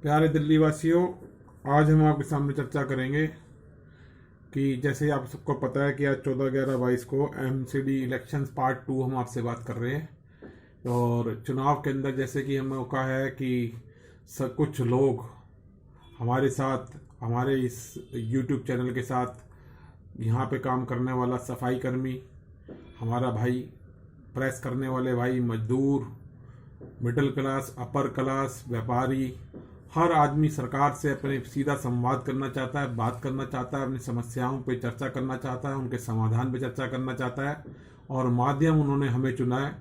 प्यारे दिल्ली वासियों, आज हम आपके सामने चर्चा करेंगे कि जैसे आप सबको पता है कि आज 14/11/22 को एमसीडी इलेक्शंस पार्ट 2 हम आपसे बात कर रहे हैं। और चुनाव के अंदर जैसे कि हमें मौका है कि सब कुछ लोग हमारे साथ, हमारे इस यूट्यूब चैनल के साथ यहाँ पे काम करने वाला सफाई कर्मी, हमारा भाई, प्रेस करने वाले भाई, मजदूर, मिडिल क्लास, अपर क्लास, व्यापारी, हर आदमी सरकार से अपने सीधा संवाद करना चाहता है, बात करना चाहता है, अपनी समस्याओं पे चर्चा करना चाहता है, उनके समाधान पे चर्चा करना चाहता है। और माध्यम उन्होंने हमें चुना है,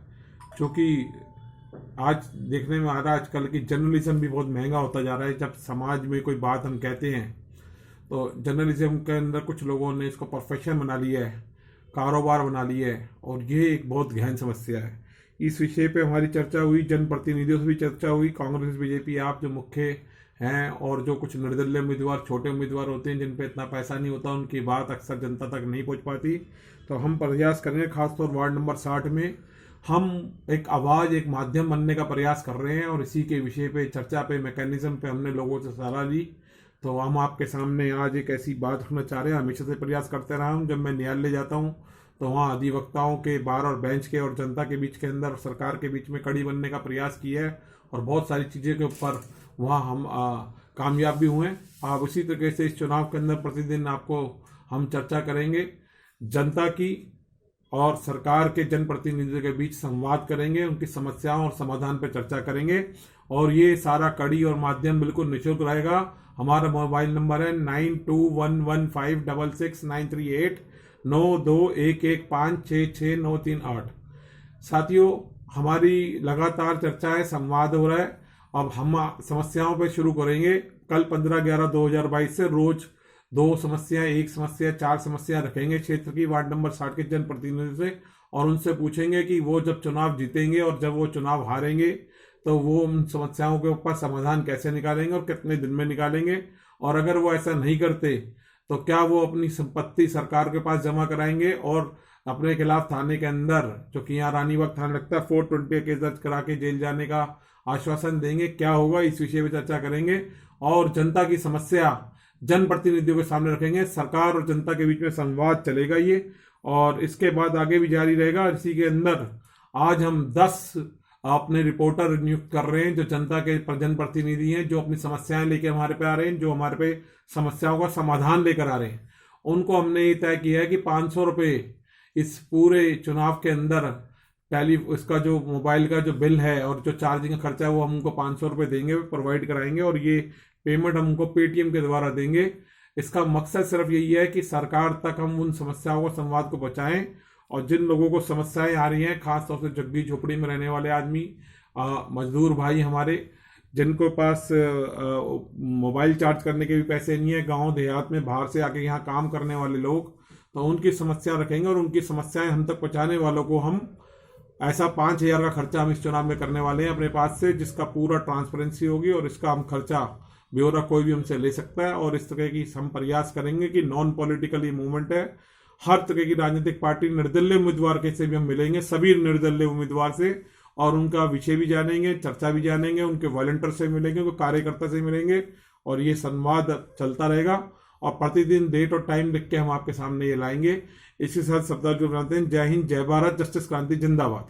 क्योंकि आज देखने में आ रहा है आजकल की जर्नलिज्म भी बहुत महंगा होता जा रहा है। जब समाज में कोई बात हम कहते हैं तो जर्नलिज्म के अंदर कुछ लोगों ने इसको प्रोफेशन बना लिया है, कारोबार बना लिया है, और ये एक बहुत गहन समस्या है। इस विषय पे हमारी चर्चा हुई, जनप्रतिनिधियों से भी चर्चा हुई, कांग्रेस बीजेपी आप जो मुख्य हैं और जो कुछ निर्दलीय उम्मीदवार, छोटे उम्मीदवार होते हैं जिन पे इतना पैसा नहीं होता, उनकी बात अक्सर जनता तक नहीं पहुंच पाती। तो हम प्रयास करेंगे, खासतौर वार्ड नंबर 60 में हम एक आवाज़, एक माध्यम बनने का प्रयास कर रहे हैं। और इसी के विषय पे चर्चा पे, मैकेनिज्म पे हमने लोगों से सलाह ली। तो हम आपके सामने आज एक ऐसी बात रखना चाह रहे हैं। हमेशा से प्रयास करते रहा हूँ, जब मैं न्यायालय जाता हूँ तो वहाँ अधिवक्ताओं के, बार और बेंच के और जनता के बीच के अंदर और सरकार के बीच में कड़ी बनने का प्रयास किया है। और बहुत सारी चीज़ों के ऊपर वहाँ हम कामयाब भी हुए हैं। आप उसी तरीके से इस चुनाव के अंदर प्रतिदिन आपको हम चर्चा करेंगे, जनता की और सरकार के जनप्रतिनिधियों के बीच संवाद करेंगे, उनकी समस्याओं और समाधान पर चर्चा करेंगे। और ये सारा कड़ी और माध्यम बिल्कुल निःशुल्क रहेगा। हमारा मोबाइल नंबर है 9211566938, 9211566938। साथियों, हमारी लगातार चर्चा है, संवाद हो रहा है। अब हम समस्याओं पे शुरू करेंगे। कल 15/11/2022 से रोज 2 समस्या, 1 समस्या, 4 समस्या रखेंगे क्षेत्र की, वार्ड नंबर 60 के जनप्रतिनिधि से, और उनसे पूछेंगे कि वो जब चुनाव जीतेंगे और जब वो चुनाव हारेंगे तो वो उन समस्याओं के ऊपर समाधान कैसे निकालेंगे और कितने दिन में निकालेंगे। और अगर वो ऐसा नहीं करते तो क्या वो अपनी संपत्ति सरकार के पास जमा कराएंगे और अपने खिलाफ थाने के अंदर, जो कि यहाँ रानी बाग थाना लगता है, 420 केस दर्ज करा के जेल जाने का आश्वासन देंगे। क्या होगा, इस विषय पर चर्चा करेंगे। और जनता की समस्या जनप्रतिनिधियों के सामने रखेंगे। सरकार और जनता के बीच में संवाद चलेगा ये, और इसके बाद आगे भी जारी रहेगा। इसी के अंदर आज हम 10 अपने रिपोर्टर नियुक्त कर रहे हैं, जो जनता के जनप्रतिनिधि हैं, जो अपनी समस्याएं लेकर हमारे पे आ रहे हैं, जो हमारे पे समस्याओं का समाधान लेकर आ रहे हैं। उनको हमने ये तय किया है कि 500 रुपये इस पूरे चुनाव के अंदर इसका जो मोबाइल का जो बिल है और जो चार्जिंग का खर्चा है वो हम उनको 500 रुपये देंगे, प्रोवाइड कराएंगे। और ये पेमेंट हम उनको पेटीएम के द्वारा देंगे। इसका मकसद सिर्फ यही है कि सरकार तक हम उन समस्याओं को, संवाद को पहुँचाएं। और जिन लोगों को समस्याएं आ रही हैं, खासतौर से झुग्गी झोपड़ी में रहने वाले आदमी, मजदूर भाई हमारे, जिनको पास मोबाइल चार्ज करने के भी पैसे नहीं है, गांव देहात में बाहर से आके यहाँ काम करने वाले लोग, तो उनकी समस्या रखेंगे। और उनकी समस्याएं हम तक पहुँचाने वालों को हम ऐसा 5,000 का खर्चा हम इस चुनाव में करने वाले हैं अपने पास से, जिसका पूरा ट्रांसपेरेंसी होगी। और इसका हम खर्चा ब्यौरा कोई भी हमसे ले सकता है। और इस तरह की हम प्रयास करेंगे कि नॉन पॉलिटिकल ये मूवमेंट है। हर तरह की राजनीतिक पार्टी, निर्दलीय उम्मीदवार के से भी हम मिलेंगे, सभी निर्दलीय उम्मीदवार से, और उनका विषय भी जानेंगे, चर्चा भी जानेंगे, उनके वॉलंटियर से मिलेंगे, उनके कार्यकर्ता से मिलेंगे। और ये संवाद चलता रहेगा। और प्रतिदिन डेट और टाइम लिख के हम आपके सामने ये लाएंगे। इसी साथ सप्ताह जो बनाते हैं। जय हिंद, जय भारत, जस्टिस क्रांति जिंदाबाद।